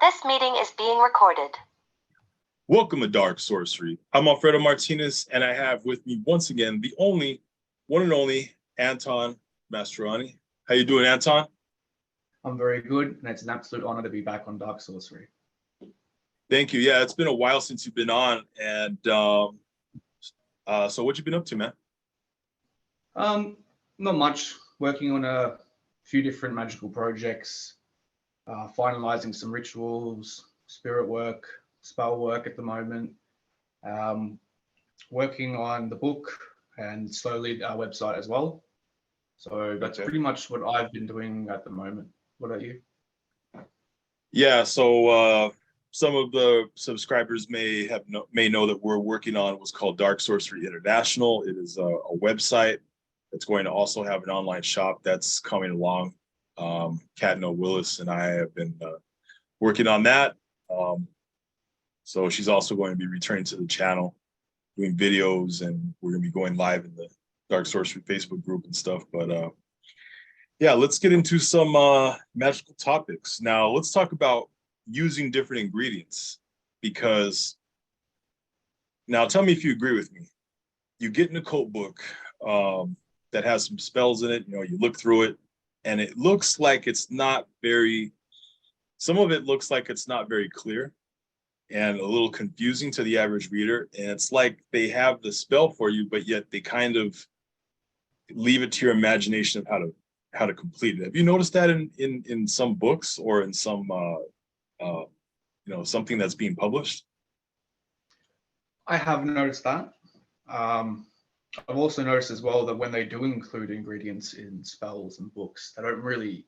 This meeting is being recorded. Welcome to Dark Sorcery. I'm Alfredo Martinez, and I have with me once again the one and only Anton Mastroianni. How you doing, Anton? I'm very good, and it's an absolute honor to be back on Dark Sorcery. Thank you. Yeah, it's been a while since you've been on, and so what you been up to, man? Not much. Working on a few different magical projects, finalizing some rituals, spirit work, spell work at the moment. Working on the book and slowly our website as well. So that's pretty much what I've been doing at the moment. What about you? Yeah, so some of the subscribers may know that we're working on what's called Dark Sorcery International. It is a website that's going to also have an online shop that's coming along. Catna, Willis, and I have been working on that. So she's also going to be returning to the channel, doing videos, and we're going to be going live in the Dark Sorcery Facebook group and stuff. But yeah, let's get into some magical topics. Now, let's talk about using different ingredients, because now tell me if you agree with me. You get an occult book that has some spells in it, you look through it, and it looks like it's not very, some of it looks like it's not very clear and a little confusing to the average reader. And it's like they have the spell for you, but yet they kind of leave it to your imagination of how to complete it. Have you noticed that in some books or in some something that's being published? I have noticed that. I've also noticed as well that when they do include ingredients in spells and books, they don't really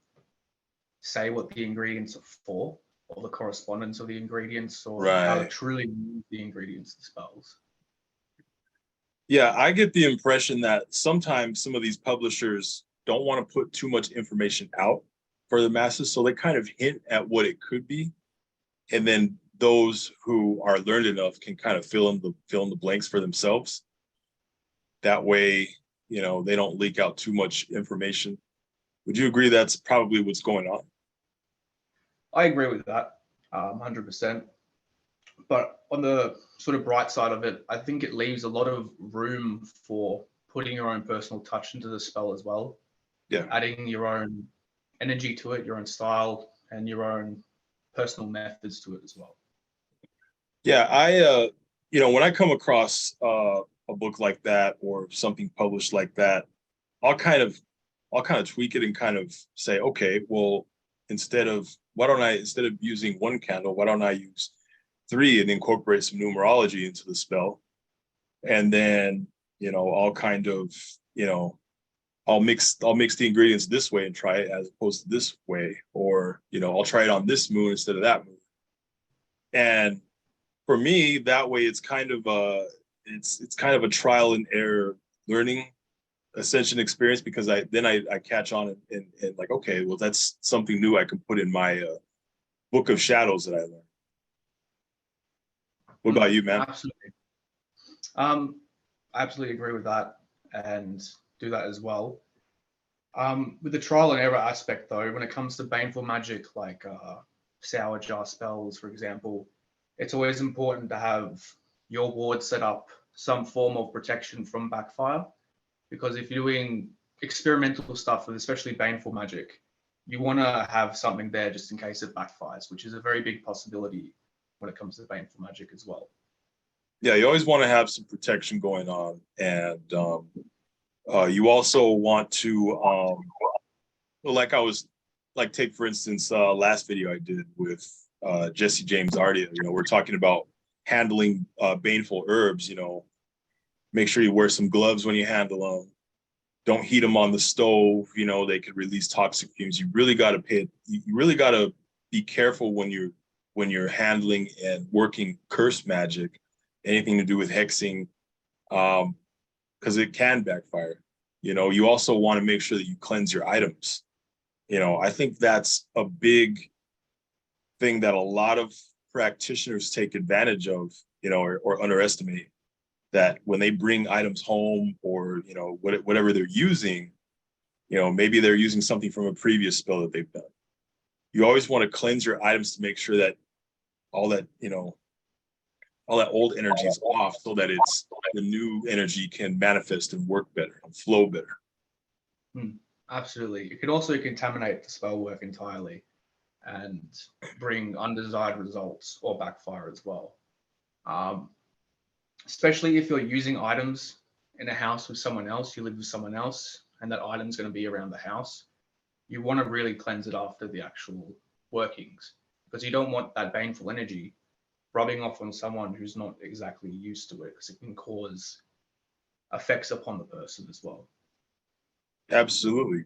say what the ingredients are for, or the correspondence of the ingredients, or how to truly use the ingredients in spells. Yeah, I get the impression that sometimes some of these publishers don't want to put too much information out for the masses, so they kind of hint at what it could be, and then those who are learned enough can kind of fill in the blanks for themselves. That way, they don't leak out too much information. Would you agree that's probably what's going on? I agree with that, 100%. But on the sort of bright side of it, I think it leaves a lot of room for putting your own personal touch into the spell as well. Yeah. Adding your own energy to it, your own style, and your own personal methods to it as well. Yeah, I when I come across a book like that or something published like that, I'll kind of tweak it and kind of say, okay, well, instead of using one candle, why don't I use 3 and incorporate some numerology into the spell? And then, I'll kind of, I'll mix the ingredients this way and try it as opposed to this way, or, I'll try it on this moon instead of that moon. And for me, that way, it's kind of a trial and error learning ascension experience, because I catch on and like, okay, well, that's something new I can put in my book of shadows that I learned. What about you, man? Absolutely. I absolutely agree with that and do that as well. With the trial and error aspect, though, when it comes to baneful magic like sour jar spells, for example, it's always important to have your ward set up some form of protection from backfire, because if you're doing experimental stuff with especially baneful magic, you want to have something there just in case it backfires, which is a very big possibility when it comes to baneful magic as well. Yeah, you always want to have some protection going on, and you also want to take for instance last video I did with Jesse James Ardia. We're talking about handling baneful herbs. Make sure you wear some gloves when you handle them. Don't heat them on the stove. They could release toxic fumes. You really got to be careful when you're handling and working cursed magic, anything to do with hexing, because it can backfire. You also want to make sure that you cleanse your items. I think that's a big thing that a lot of practitioners take advantage of, or underestimate, that when they bring items home, or whatever they're using, maybe they're using something from a previous spell that they've done. You always want to cleanse your items to make sure that all that, all that old energy is off, so that the new energy can manifest and work better and flow better. Absolutely. It could also contaminate the spell work entirely and bring undesired results or backfire as well. Especially if you're using items in a house with someone else, you live with someone else, and that item's going to be around the house. You want to really cleanse it after the actual workings, because you don't want that baneful energy rubbing off on someone who's not exactly used to it, because it can cause effects upon the person as well. Absolutely.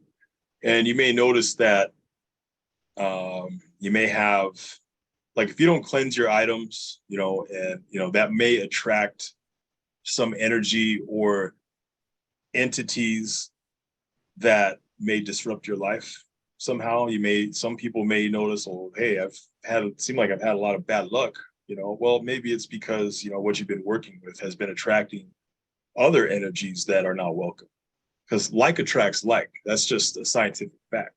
And you may notice that you may have, like, if you don't cleanse your items, that may attract some energy or entities that may disrupt your life somehow. Some people may notice, oh, hey, it seemed like I've had a lot of bad luck. Well, maybe it's because, what you've been working with has been attracting other energies that are not welcome. Because like attracts like. That's just a scientific fact.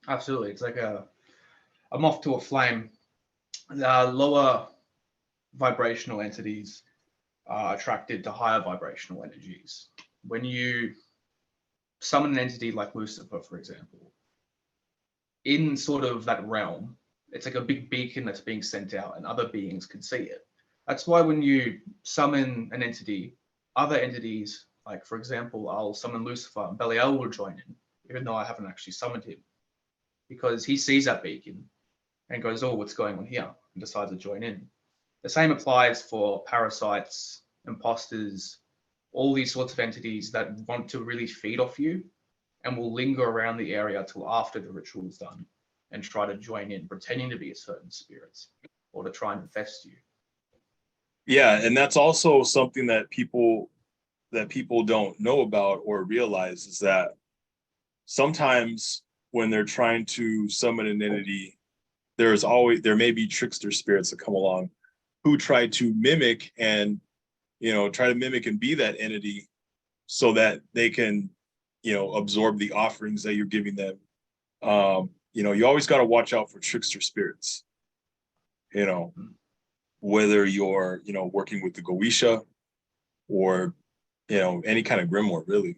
Absolutely. It's like a moth to a flame. Lower vibrational entities are attracted to higher vibrational energies. When you summon an entity like Lucifer, for example, in sort of that realm, it's like a big beacon that's being sent out and other beings can see it. That's why when you summon an entity, other entities, like for example, I'll summon Lucifer and Belial will join in, even though I haven't actually summoned him, because he sees that beacon and goes, oh, what's going on here? And decides to join in. The same applies for parasites, imposters, all these sorts of entities that want to really feed off you and will linger around the area till after the ritual is done and try to join in, pretending to be a certain spirit or to try and infest you. Yeah, and that's also something that people don't know about or realize, is that sometimes when they're trying to summon an entity, there may be trickster spirits that come along who try to mimic and be that entity so that they can, absorb the offerings that you're giving them. You always got to watch out for trickster spirits, whether you're, working with the Goetia or, any kind of grimoire, really.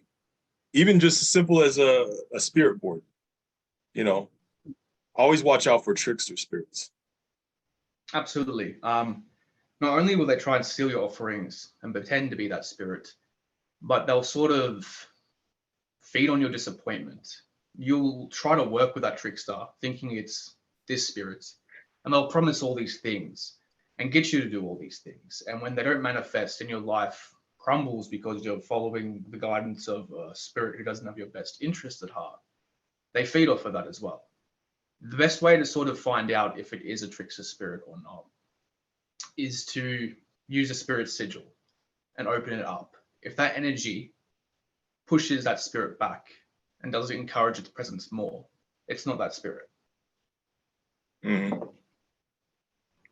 Even just as simple as a spirit board, always watch out for trickster spirits. Absolutely. Not only will they try and steal your offerings and pretend to be that spirit, but they'll sort of feed on your disappointment. You'll try to work with that trickster thinking it's this spirit, and they'll promise all these things and get you to do all these things. And when they don't manifest and your life crumbles because you're following the guidance of a spirit who doesn't have your best interest at heart, they feed off of that as well. The best way to sort of find out if it is a trickster spirit or not is to use a spirit sigil and open it up. If that energy pushes that spirit back and doesn't encourage its presence more, it's not that spirit. Mm-hmm.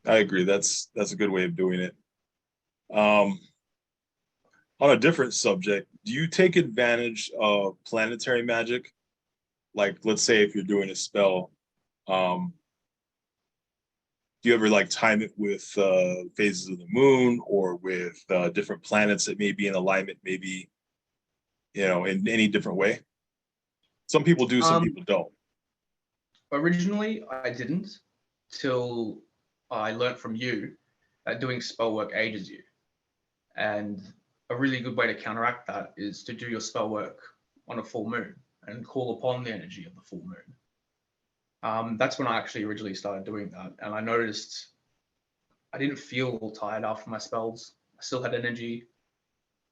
I agree. That's a good way of doing it. On a different subject, do you take advantage of planetary magic? Like, let's say if you're doing a spell, do you ever time it with phases of the moon or with different planets that may be in alignment, maybe, in any different way? Some people do, some people don't. Originally, I didn't, till I learned from you that doing spell work ages you. And a really good way to counteract that is to do your spell work on a full moon and call upon the energy of the full moon. That's when I actually originally started doing that. And I noticed I didn't feel tired after my spells. I still had energy.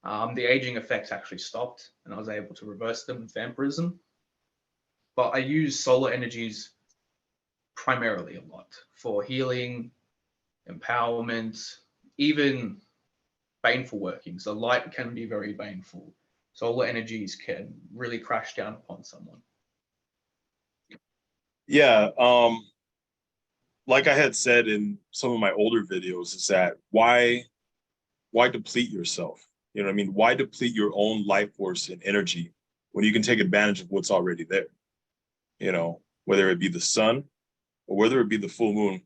The aging effects actually stopped and I was able to reverse them with vampirism. But I use solar energies primarily a lot for healing, empowerment, even baneful workings. The light can be very baneful. Solar energies can really crash down upon someone. Yeah, like I had said in some of my older videos, is that why deplete yourself? You know what I mean? Why deplete your own life force and energy when you can take advantage of what's already there? Whether it be the sun or whether it be the full moon,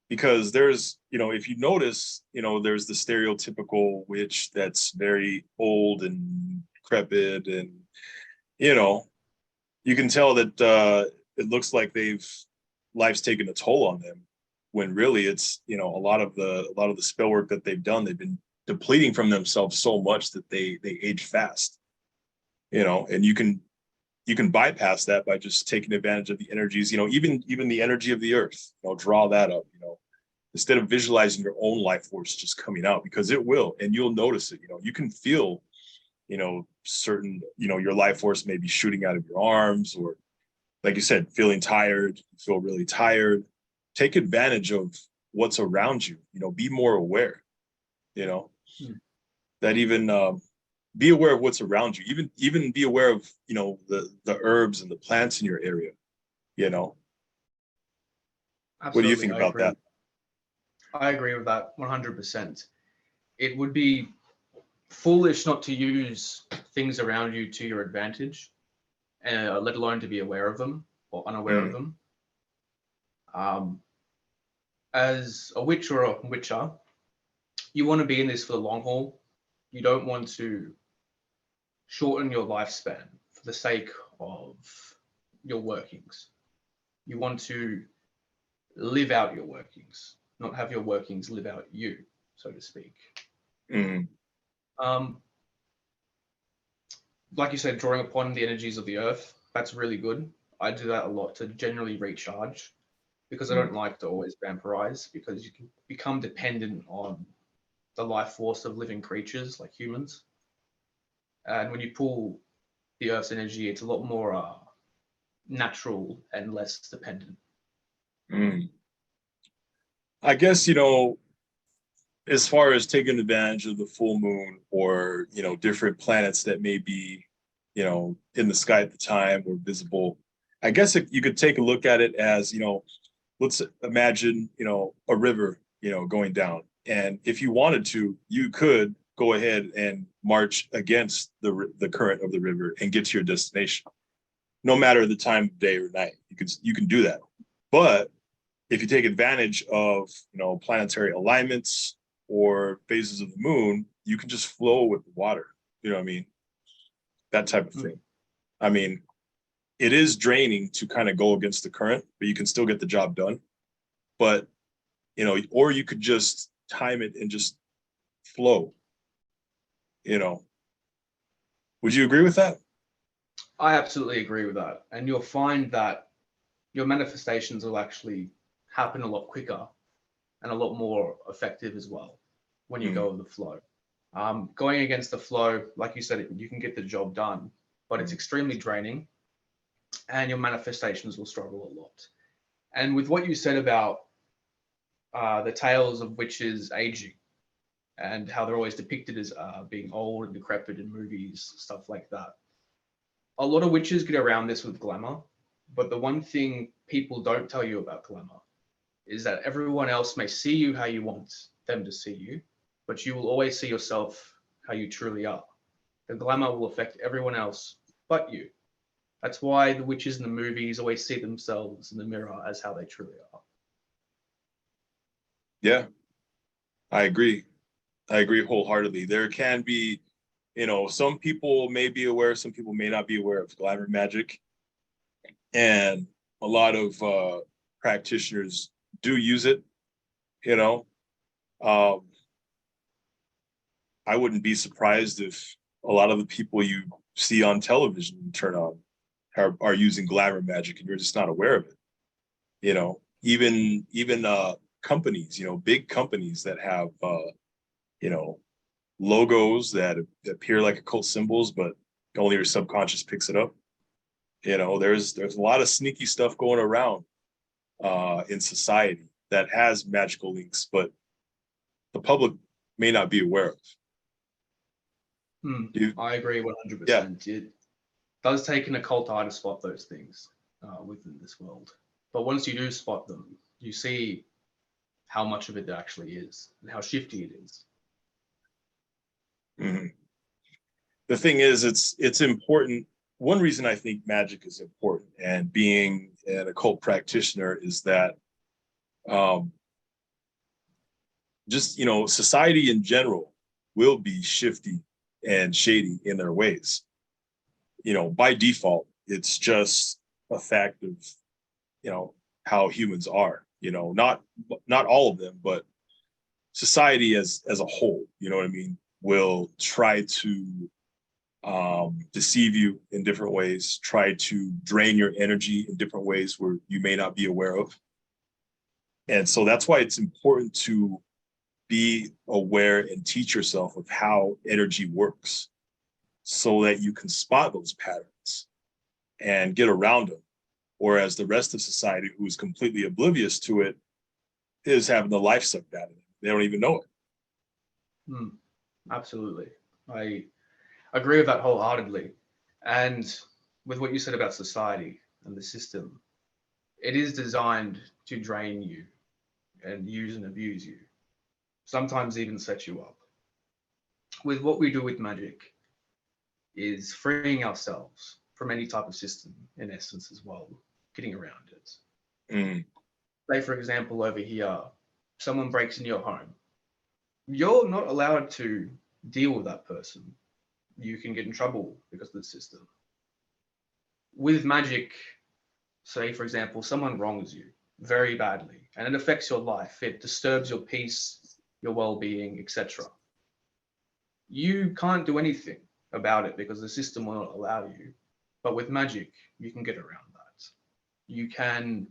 Because there's, if you notice, there's the stereotypical witch that's very old and decrepit, and you can tell that it looks like life's taken a toll on them, when really it's, a lot of the spell work that they've done, they've been depleting from themselves so much that they age fast, and you can bypass that by just taking advantage of the energies, even the energy of the earth, draw that up, instead of visualizing your own life force just coming out, because it will, and you'll notice it. You can feel, certain, your life force may be shooting out of your arms, or like you said, feeling tired, you feel really tired. Take advantage of what's around you, be more aware, that even be aware of what's around you, even be aware of, the herbs and the plants in your area, Absolutely, what do you think about that? I agree with that 100%. It would be foolish not to use things around you to your advantage, let alone to be aware of them or unaware of them. As a witch or a witcher, you want to be in this for the long haul. You don't want to shorten your lifespan for the sake of your workings. You want to live out your workings, not have your workings live out you, so to speak. Like you said, drawing upon the energies of the earth, that's really good. I do that a lot to generally recharge, because I don't like to always vampirize, because you can become dependent on the life force of living creatures like humans. And when you pull the earth's energy, it's a lot more natural and less dependent. I guess, as far as taking advantage of the full moon, or, different planets that may be, in the sky at the time or visible, I guess you could take a look at it as, let's imagine, a river, going down. And if you wanted to, you could go ahead and march against the current of the river and get to your destination, no matter the time of day or night. You can do that. But if you take advantage of, planetary alignments or phases of the moon, you can just flow with the water. You know what I mean? That type of thing. I mean, it is draining to kind of go against the current, but you can still get the job done. But, or you could just time it and just flow. Would you agree with that? I absolutely agree with that. And you'll find that your manifestations will actually happen a lot quicker and a lot more effective as well when you go with the flow. Going against the flow, like you said, you can get the job done, but it's extremely draining, and your manifestations will struggle a lot. And with what you said about the tales of witches aging, and how they're always depicted as being old and decrepit in movies, stuff like that. A lot of witches get around this with glamour, but the one thing people don't tell you about glamour is that everyone else may see you how you want them to see you, but you will always see yourself how you truly are. The glamour will affect everyone else but you. That's why the witches in the movies always see themselves in the mirror as how they truly are. Yeah, I agree. I agree wholeheartedly. There can be, some people may be aware, some people may not be aware of glamour magic. And a lot of practitioners do use it, I wouldn't be surprised if a lot of the people you see on television you turn on are using glamour magic, and you're just not aware of it. Even companies, big companies that have logos that appear like occult symbols, but only your subconscious picks it up. There's a lot of sneaky stuff going around in society that has magical links, but the public may not be aware of. I agree 100%. Yeah. It does take an occult eye to spot those things within this world. But once you do spot them, you see how much of it there actually is and how shifty it is. The thing is, it's important. One reason I think magic is important, and being an occult practitioner, is that Just, society in general will be shifty and shady in their ways. By default, it's just a fact of, how humans are, not all of them, but society as a whole, you know what I mean, will try to deceive you in different ways, try to drain your energy in different ways where you may not be aware of. And so that's why it's important to be aware and teach yourself of how energy works so that you can spot those patterns and get around them. Whereas the rest of society, who is completely oblivious to it, is having the life sucked out of them. They don't even know it. Absolutely. I agree with that wholeheartedly. And with what you said about society and the system, it is designed to drain you and use and abuse you, sometimes even set you up. With what we do with Magick is freeing ourselves from any type of system, in essence, as well, getting around it. Say, for example, over here, someone breaks into your home. You're not allowed to deal with that person. You can get in trouble because of the system. With Magick, say, for example, someone wrongs you very badly and it affects your life. It disturbs your peace, your well-being, etc. You can't do anything about it because the system will not allow you. But with Magick, you can get around that. You can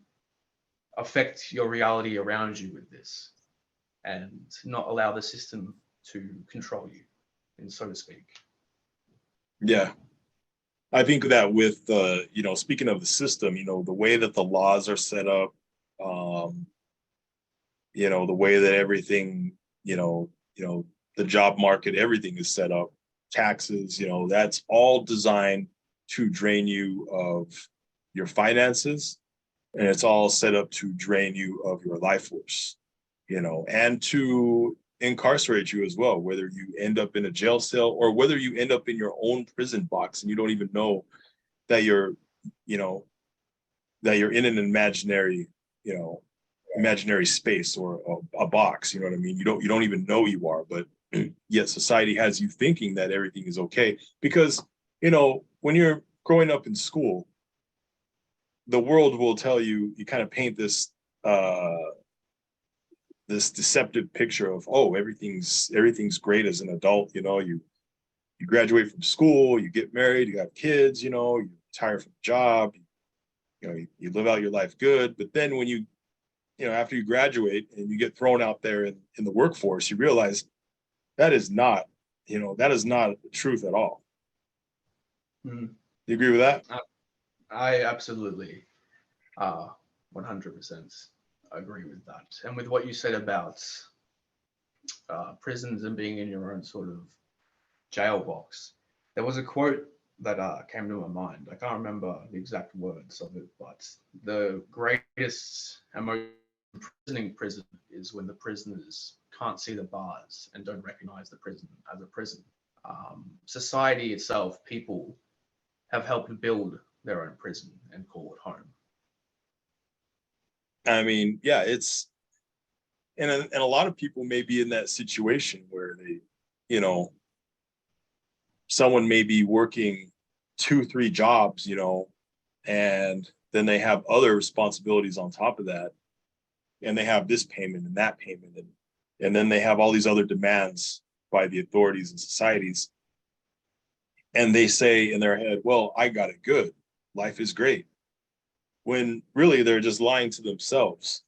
affect your reality around you with this and not allow the system to control you, and so to speak. Yeah. I think that with, speaking of the system, the way that the laws are set up, the way that everything, the job market, everything is set up, taxes, that's all designed to drain you of your finances. And it's all set up to drain you of your life force, and to incarcerate you as well, whether you end up in a jail cell or whether you end up in your own prison box and you don't even know that you're in an imaginary space or a box. You know what I mean? You don't even know you are, but yet society has you thinking that everything is okay because when you're growing up in school, the world will tell you, you kind of paint this this deceptive picture of, oh, everything's great as an adult. You graduate from school, you get married, you have kids, you retire from a job, you live out your life good. But then when you after you graduate and you get thrown out there in the workforce, you realize that is not the truth at all. You agree with that? I absolutely 100% agree with that. And with what you said about prisons and being in your own sort of jail box, there was a quote that came to my mind. I can't remember the exact words of it, but the greatest and most imprisoning prison is when the prisoners can't see the bars and don't recognize the prison as a prison. Society itself, people have helped build their own prison and call it home. I mean, yeah, it's and a lot of people may be in that situation where they, someone may be working 2-3 jobs, and then they have other responsibilities on top of that, and they have this payment and that payment, and then they have all these other demands by the authorities and societies, and they say in their head, well, I got it good, life is great, when really they're just lying to themselves.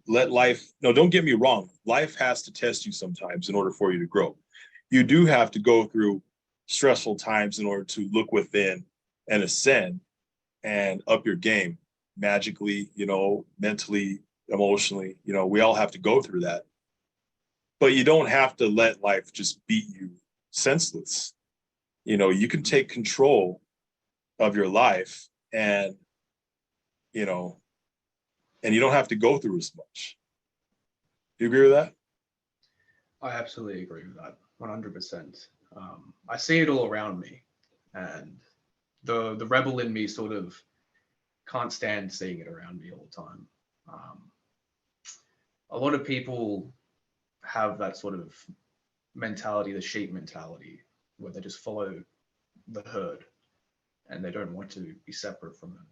Let life, no, don't get me wrong, life has to test you sometimes in order for you to grow. You do have to go through stressful times in order to look within and ascend and up your game magically, mentally, emotionally. We all have to go through that, but you don't have to let life just beat you senseless. You can take control of your life, and you don't have to go through as much. Do you agree with that? I absolutely agree with that, 100%. I see it all around me, and the rebel in me sort of can't stand seeing it around me all the time. A lot of people have that sort of mentality, the sheep mentality, where they just follow the herd and they don't want to be separate from them.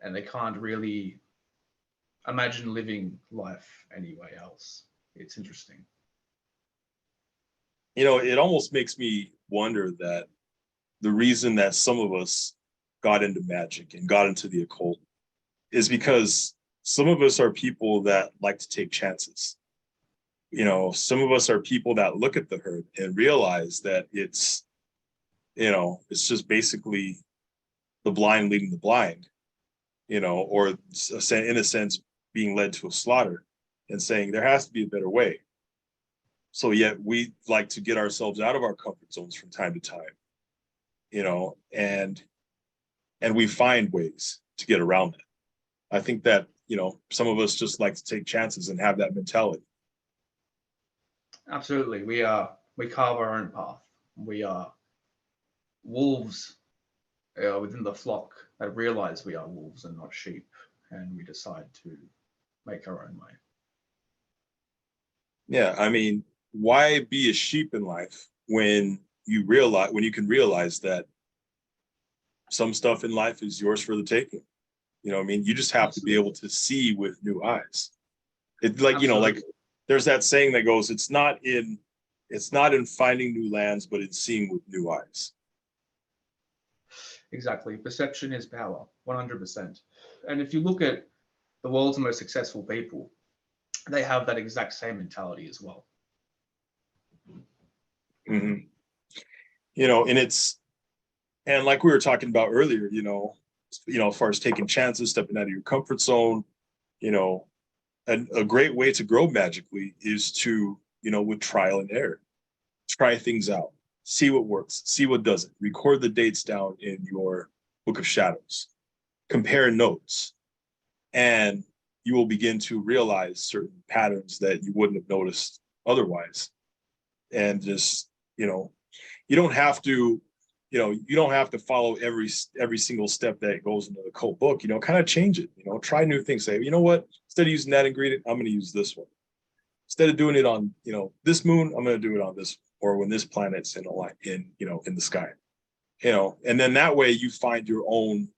And they can't really imagine living life anyway else. It's interesting. You know, it almost makes me wonder that the reason that some of us got into magic and got into the occult is because some of us are people that like to take chances. You know, some of us are people that look at the herd and realize that it's, you know, it's just basically the blind leading the blind, you know, or in a sense, being led to a slaughter and saying there has to be a better way. So yet we like to get ourselves out of our comfort zones from time to time, you know, and we find ways to get around it. I think that, you know, some of us just like to take chances and have that mentality. Absolutely. We carve our own path. We are wolves within the flock that realize we are wolves and not sheep, and we decide to make our own way. Yeah, I mean, why be a sheep in life when you can realize that some stuff in life is yours for the taking? You know what I mean? You just have to be able to see with new eyes. It's like, you know, like there's that saying that goes, it's not in finding new lands, but in seeing with new eyes. Exactly. Perception is power, 100%. And if you look at the world's most successful people, they have that exact same mentality as well. Mm-hmm. You know, and like we were talking about earlier, you know, as far as taking chances, stepping out of your comfort zone, you know, a great way to grow magically is to, you know, with trial and error, try things out, see what works, see what doesn't, record the dates down in your book of shadows, compare notes, and you will begin to realize certain patterns that you wouldn't have noticed otherwise. And just, you know, you don't have to follow every single step that goes into the occult book. You know, kind of change it. You know, try new things. Say, you know what? Instead of using that ingredient, I'm going to use this one. Instead of doing it on, you know, this moon, I'm going to do it on this, or when this planet's in the sky. You know, and then that way you find your own.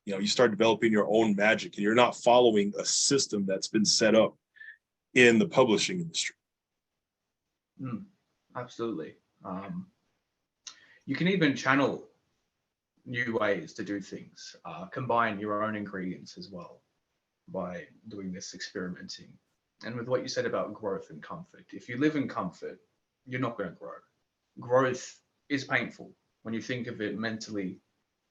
You know, you start developing your own magic, and you're not following a system that's been set up in the publishing industry. Absolutely. You can even channel new ways to do things, combine your own ingredients as well by doing this experimenting. And with what you said about growth and comfort, if you live in comfort, you're not going to grow. Growth is painful. When you think of it mentally,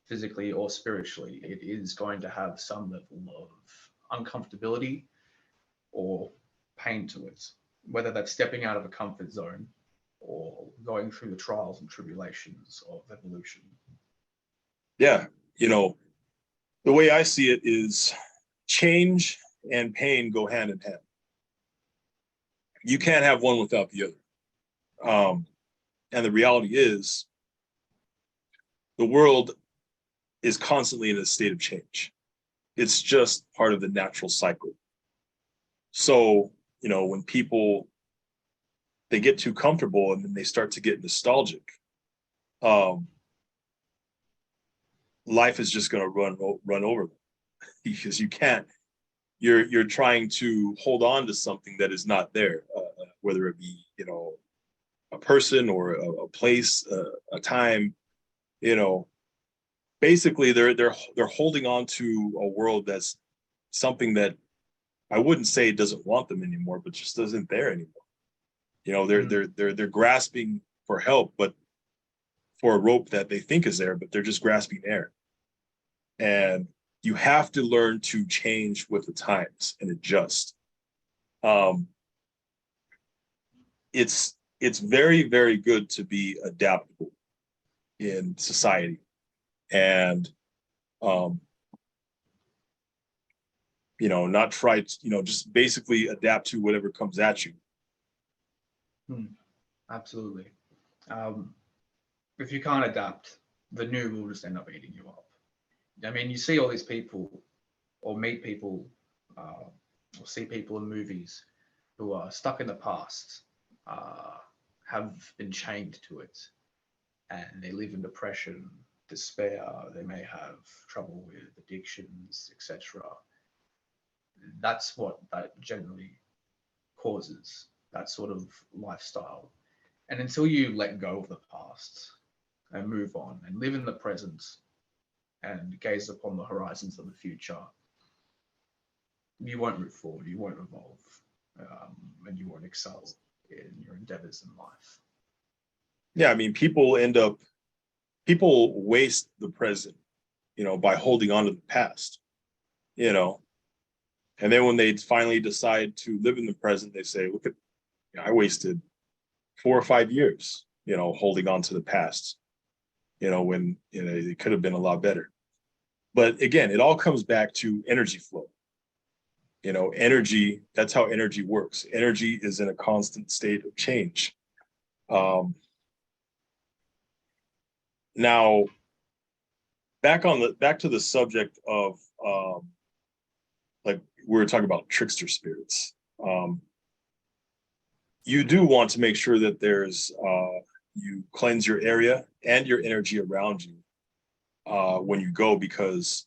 physically, or spiritually, it is going to have some level of uncomfortability or pain to it, whether that's stepping out of a comfort zone or going through the trials and tribulations of evolution. Yeah, you know, the way I see it is change and pain go hand in hand. You can't have one without the other. And the reality is the world is constantly in a state of change. It's just part of the natural cycle. So, you know, when people, they get too comfortable and then they start to get nostalgic, life is just going to run over them because you can't, you're trying to hold on to something that is not there, whether it be, you know, a person or a place, a time, you know, basically they're holding on to a world that's something that I wouldn't say doesn't want them anymore, but just isn't there anymore. You know, they're grasping for help, but for a rope that they think is there, but they're just grasping air. And you have to learn to change with the times and adjust. It's very, very good to be adaptable in society, and you know, not try to, you know, just basically adapt to whatever comes at you. Absolutely. If you can't adapt, the new will just end up eating you up. I mean, you see all these people, or meet people, or see people in movies who are stuck in the past, have been chained to it, and they live in depression, despair. They may have trouble with addictions, etc. That's what that generally causes, that sort of lifestyle. And until you let go of the past and move on and live in the present and gaze upon the horizons of the future, you won't move forward, you won't evolve, and you won't excel in your endeavors in life. Yeah, I mean, people waste the present, by holding on to the past, and then when they finally decide to live in the present, they say, look at, I wasted 4 or 5 years, holding on to the past, when, it could have been a lot better. But again, it all comes back to energy flow. Energy, that's how energy works. Energy is in a constant state of change. Now, back to the subject of like we were talking about trickster spirits. You do want to make sure that there's you cleanse your area and your energy around you when you go, because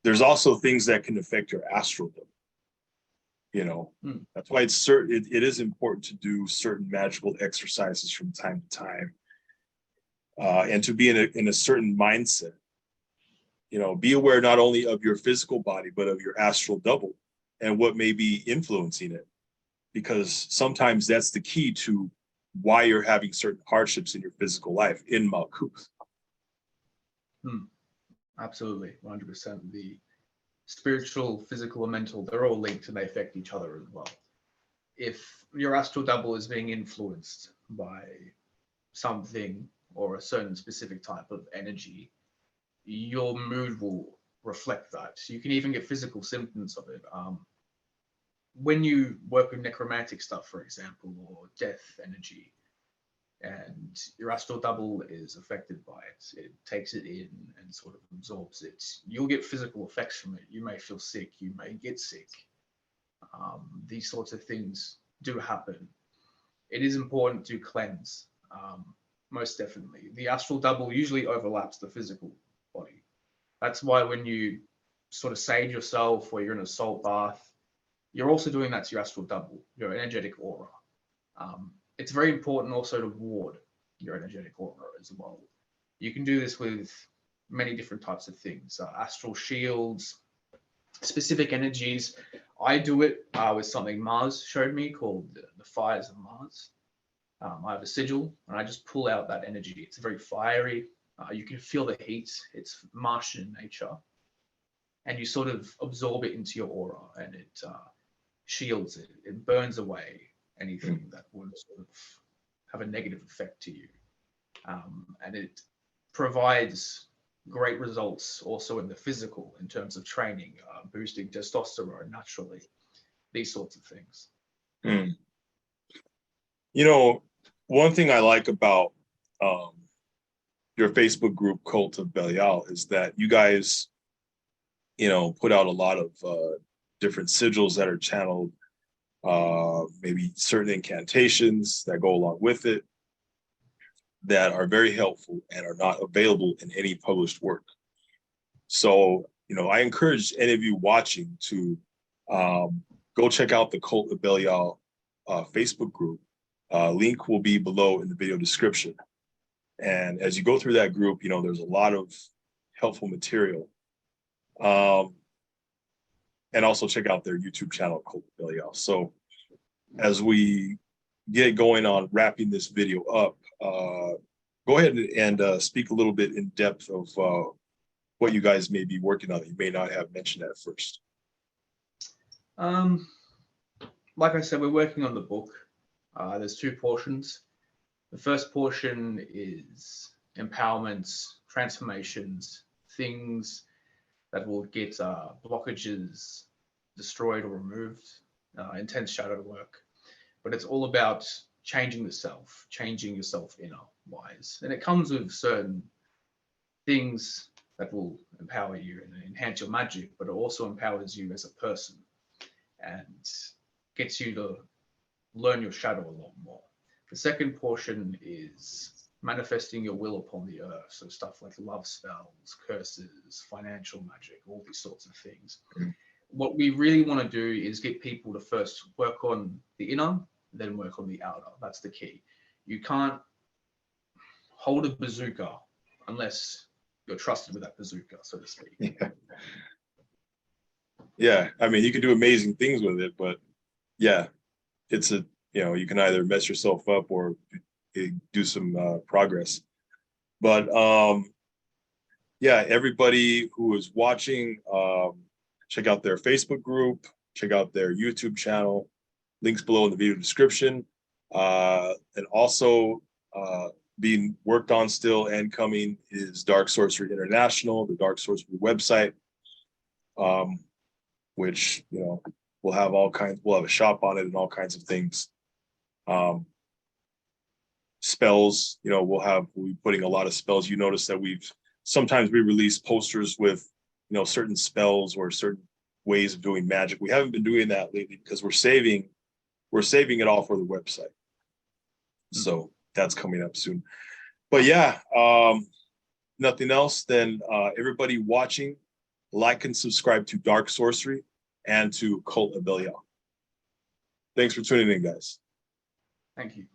there's also things that can affect your astral double. That's why it is important to do certain magical exercises from time to time, and to be in a certain mindset. Be aware not only of your physical body, but of your astral double and what may be influencing it, because sometimes that's the key to why you're having certain hardships in your physical life in Malkuth. Absolutely, 100%. The spiritual, physical, and mental, they're all linked and they affect each other as well. If your astral double is being influenced by something or a certain specific type of energy, your mood will reflect that. So you can even get physical symptoms of it. When you work with necromantic stuff, for example, or death energy, and your astral double is affected by it, it takes it in and sort of absorbs it, you'll get physical effects from it. You may feel sick, you may get sick. These sorts of things do happen. It is important to cleanse, most definitely. The astral double usually overlaps the physical body. That's why when you sort of sage yourself or you're in a salt bath, you're also doing that to your astral double, your energetic aura. It's very important also to ward your energetic aura as well. You can do this with many different types of things, astral shields, specific energies. I do it with something Mars showed me called the Fires of Mars. I have a sigil and I just pull out that energy. It's very fiery. You can feel the heat. It's Martian in nature. And you sort of absorb it into your aura, and it shields it. It burns away anything that would sort of have a negative effect to you. And it provides great results also in the physical in terms of training, boosting testosterone naturally, these sorts of things. One thing I like about your Facebook group, Cult of Belial, is that you guys, put out a lot of different sigils that are channeled, maybe certain incantations that go along with it that are very helpful and are not available in any published work. So, I encourage any of you watching to go check out the Cult of Belial Facebook group. Link will be below in the video description. And as you go through that group, there's a lot of helpful material. And also check out their YouTube channel, Cult of Belial. So as we get going on wrapping this video up, go ahead and speak a little bit in depth of what you guys may be working on that you may not have mentioned at first. Like I said, we're working on the book. There's 2 portions. The first portion is empowerments, transformations, things that will get blockages destroyed or removed, intense shadow work. But it's all about changing the self, changing yourself inner wise. And it comes with certain things that will empower you and enhance your magic, but it also empowers you as a person and gets you to learn your shadow a lot more. The second portion is manifesting your will upon the earth. So stuff like love spells, curses, financial magic, all these sorts of things. What we really want to do is get people to first work on the inner, then work on the outer. That's the key. You can't hold a bazooka unless you're trusted with that bazooka, so to speak. Yeah. I mean, you can do amazing things with it, but yeah, it's a, you can either mess yourself up or do some progress. But yeah, everybody who is watching, check out their Facebook group, check out their YouTube channel, links below in the video description. And also being worked on still and coming is Dark Sorcery International, the Dark Sorcery website, which, we'll have we'll have a shop on it and all kinds of things. Spells, we'll be putting a lot of spells. You notice that sometimes we release posters with, certain spells or certain ways of doing magic. We haven't been doing that lately because we're saving it all for the website. So that's coming up soon. But yeah, nothing else. Then everybody watching, like and subscribe to Dark Sorcery and to Occult Abelion. Thanks for tuning in, guys. Thank you.